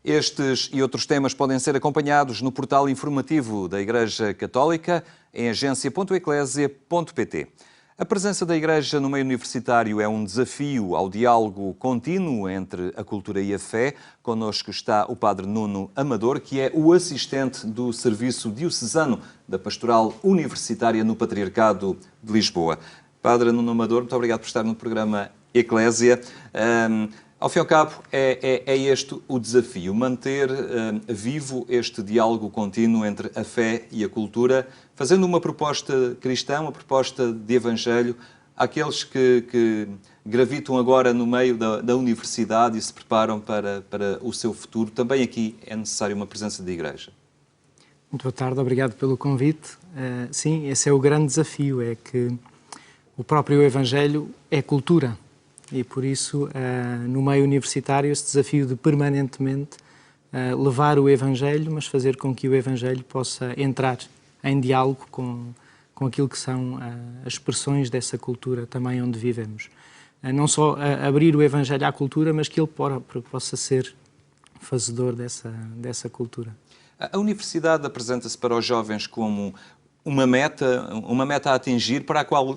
Estes e outros temas podem ser acompanhados no portal informativo da Igreja Católica em agência.eclesia.pt. A presença da Igreja no meio universitário é um desafio ao diálogo contínuo entre a cultura e a fé. Connosco está o Padre Nuno Amador, que é o assistente do Serviço Diocesano da Pastoral Universitária no Patriarcado de Lisboa. Padre Nuno Amador, muito obrigado por estar no programa Eclésia. Ao fim e ao cabo, é este o desafio, manter vivo este diálogo contínuo entre a fé e a cultura, fazendo uma proposta cristã, uma proposta de evangelho àqueles que gravitam agora no meio da universidade e se preparam para o seu futuro. Também aqui é necessário uma presença da Igreja. Muito boa tarde, obrigado pelo convite. Sim, esse é o grande desafio, é que o próprio evangelho é cultura. E por isso, no meio universitário, esse desafio de permanentemente levar o Evangelho, mas fazer com que o Evangelho possa entrar em diálogo com aquilo que são as expressões dessa cultura também onde vivemos. Não só abrir o Evangelho à cultura, mas que ele possa ser fazedor dessa cultura. A universidade apresenta-se para os jovens como uma meta a atingir, para a qual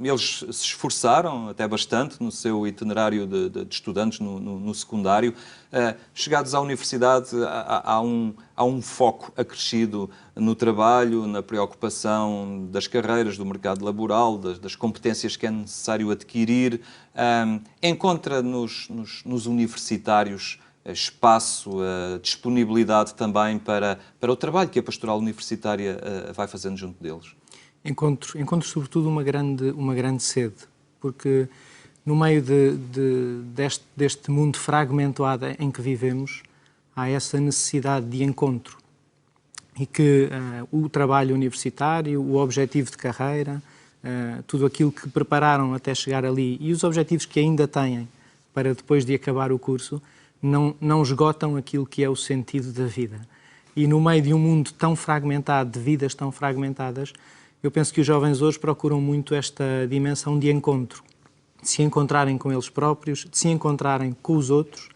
eles se esforçaram até bastante no seu itinerário de estudantes no secundário. Chegados à universidade, há um foco acrescido no trabalho, na preocupação das carreiras, do mercado laboral, das competências que é necessário adquirir. Encontra nos universitários espaço, disponibilidade também para o trabalho que a pastoral universitária vai fazendo junto deles? Encontro sobretudo uma grande sede, porque no meio deste mundo fragmentado em que vivemos, há essa necessidade de encontro e que o trabalho universitário, o objetivo de carreira, tudo aquilo que prepararam até chegar ali e os objetivos que ainda têm para depois de acabar o curso, não esgotam aquilo que é o sentido da vida. E no meio de um mundo tão fragmentado, de vidas tão fragmentadas, eu penso que os jovens hoje procuram muito esta dimensão de encontro, de se encontrarem com eles próprios, de se encontrarem com os outros,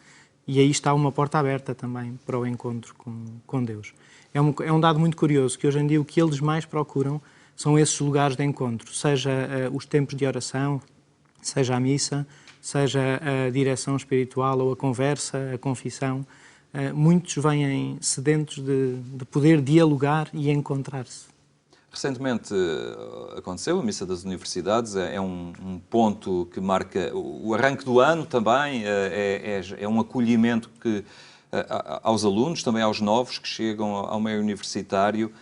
e aí está uma porta aberta também para o encontro com Deus. É um dado muito curioso, que hoje em dia o que eles mais procuram são esses lugares de encontro, seja os tempos de oração, seja a missa, seja a direção espiritual ou a conversa, a confissão. Muitos vêm sedentos de poder dialogar e encontrar-se. Recentemente aconteceu a Missa das Universidades, é um ponto que marca o arranque do ano também, é um acolhimento aos alunos, também aos novos que chegam ao meio universitário.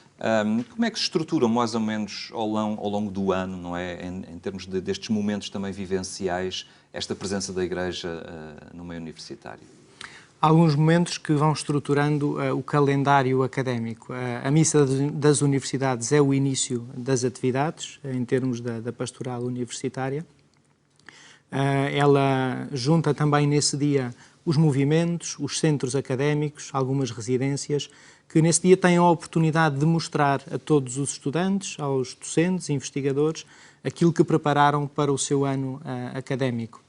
Como é que se estruturam mais ou menos ao longo do ano, não é? Em termos destes momentos também vivenciais, esta presença da Igreja no meio universitário? Há alguns momentos que vão estruturando o calendário académico. A Missa das Universidades é o início das atividades, em termos da pastoral universitária. Ela junta também nesse dia os movimentos, os centros académicos, algumas residências, que nesse dia têm a oportunidade de mostrar a todos os estudantes, aos docentes, investigadores, aquilo que prepararam para o seu ano académico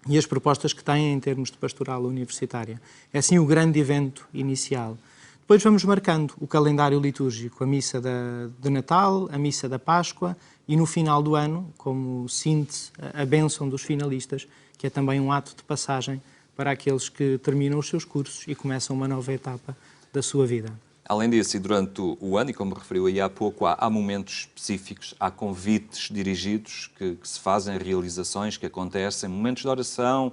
e as propostas que têm em termos de pastoral universitária. É assim o grande evento inicial. Depois vamos marcando o calendário litúrgico, a missa de Natal, a missa da Páscoa e no final do ano, como síntese, a bênção dos finalistas, que é também um ato de passagem para aqueles que terminam os seus cursos e começam uma nova etapa da sua vida. Além disso, e durante o ano, e como referiu aí há pouco, há momentos específicos, há convites dirigidos que se fazem, realizações que acontecem, momentos de oração,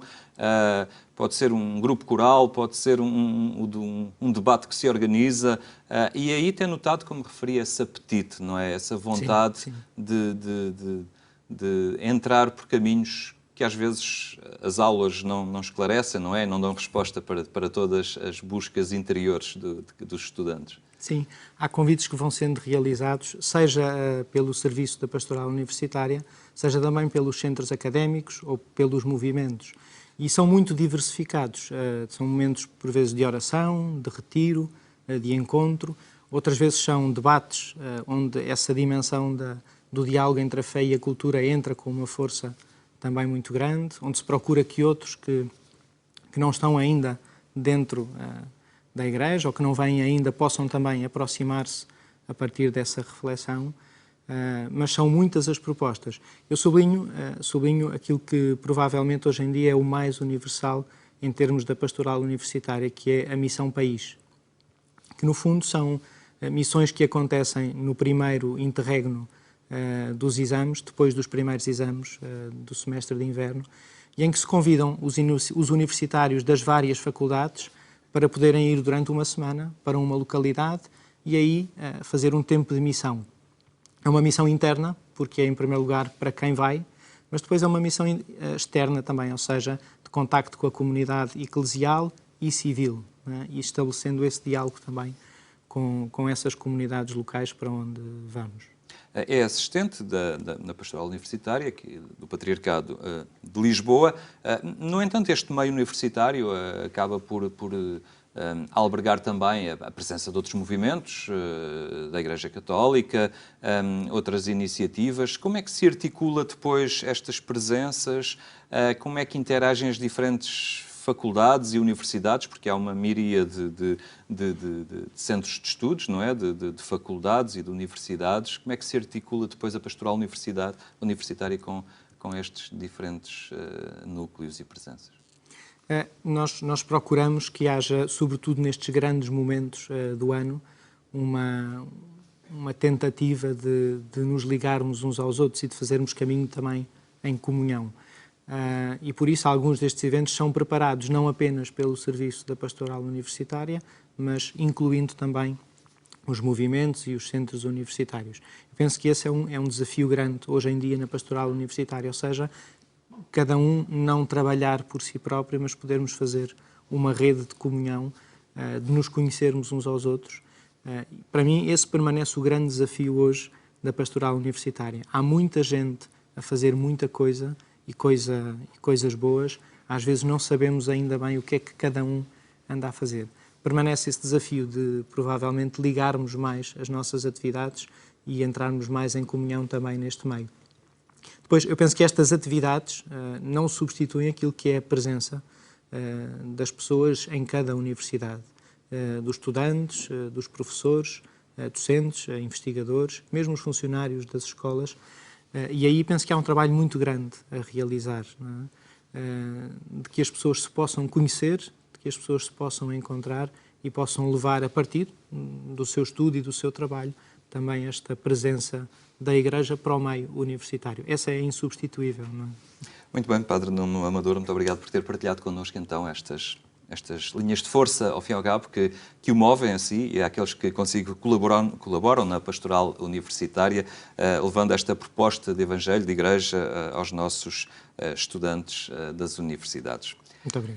pode ser um grupo coral, pode ser um debate que se organiza, e aí tem notado, como referi, esse apetite, não é? Essa vontade sim. De entrar por caminhos que às vezes as aulas não esclarecem, não é? Não dão resposta para todas as buscas interiores dos estudantes. Sim, há convites que vão sendo realizados, seja pelo Serviço da Pastoral Universitária, seja também pelos centros académicos ou pelos movimentos. E são muito diversificados. São momentos, por vezes, de oração, de retiro, de encontro. Outras vezes são debates onde essa dimensão do diálogo entre a fé e a cultura entra com uma força também muito grande, onde se procura que outros que não estão ainda dentro da Igreja ou que não vêm ainda possam também aproximar-se a partir dessa reflexão, mas são muitas as propostas. Eu sublinho aquilo que provavelmente hoje em dia é o mais universal em termos da pastoral universitária, que é a missão país, que no fundo são missões que acontecem no primeiro interregno dos exames, depois dos primeiros exames do semestre de inverno, e em que se convidam os universitários das várias faculdades para poderem ir durante uma semana para uma localidade e aí fazer um tempo de missão. É uma missão interna, porque é em primeiro lugar para quem vai, mas depois é uma missão externa também, ou seja, de contacto com a comunidade eclesial e civil, né? E estabelecendo esse diálogo também com essas comunidades locais para onde vamos. É assistente na pastoral universitária aqui, do Patriarcado de Lisboa. No entanto, este meio universitário acaba por albergar também a presença de outros movimentos da Igreja Católica, outras iniciativas. Como é que se articula depois estas presenças? Como é que interagem as diferentes faculdades e universidades, porque há uma miríade de centros de estudos, não é? De faculdades e de universidades. Como é que se articula depois a pastoral universitária com estes diferentes núcleos e presenças? Nós procuramos que haja, sobretudo nestes grandes momentos do ano, uma tentativa de nos ligarmos uns aos outros e de fazermos caminho também em comunhão. E por isso alguns destes eventos são preparados não apenas pelo serviço da pastoral universitária, mas incluindo também os movimentos e os centros universitários. Eu penso que esse é um desafio grande hoje em dia na pastoral universitária, ou seja, cada um não trabalhar por si próprio, mas podermos fazer uma rede de comunhão, de nos conhecermos uns aos outros. Para mim, esse permanece o grande desafio hoje da pastoral universitária. Há muita gente a fazer muita coisa e coisas boas. Às vezes não sabemos ainda bem o que é que cada um anda a fazer. Permanece esse desafio de, provavelmente, ligarmos mais as nossas atividades e entrarmos mais em comunhão também neste meio. Depois, eu penso que estas atividades não substituem aquilo que é a presença das pessoas em cada universidade, dos estudantes, dos professores, docentes, investigadores, mesmo os funcionários das escolas. E aí penso que há um trabalho muito grande a realizar, não é? De que as pessoas se possam conhecer, de que as pessoas se possam encontrar e possam levar a partir do seu estudo e do seu trabalho também esta presença da Igreja para o meio universitário. Essa é insubstituível, não é? Muito bem, Padre Nuno Amador, muito obrigado por ter partilhado connosco então estas linhas de força, ao fim e ao cabo, que o movem a si e àqueles que consigo colaboram na pastoral universitária, levando esta proposta de Evangelho, de Igreja, aos nossos estudantes das universidades. Muito obrigado.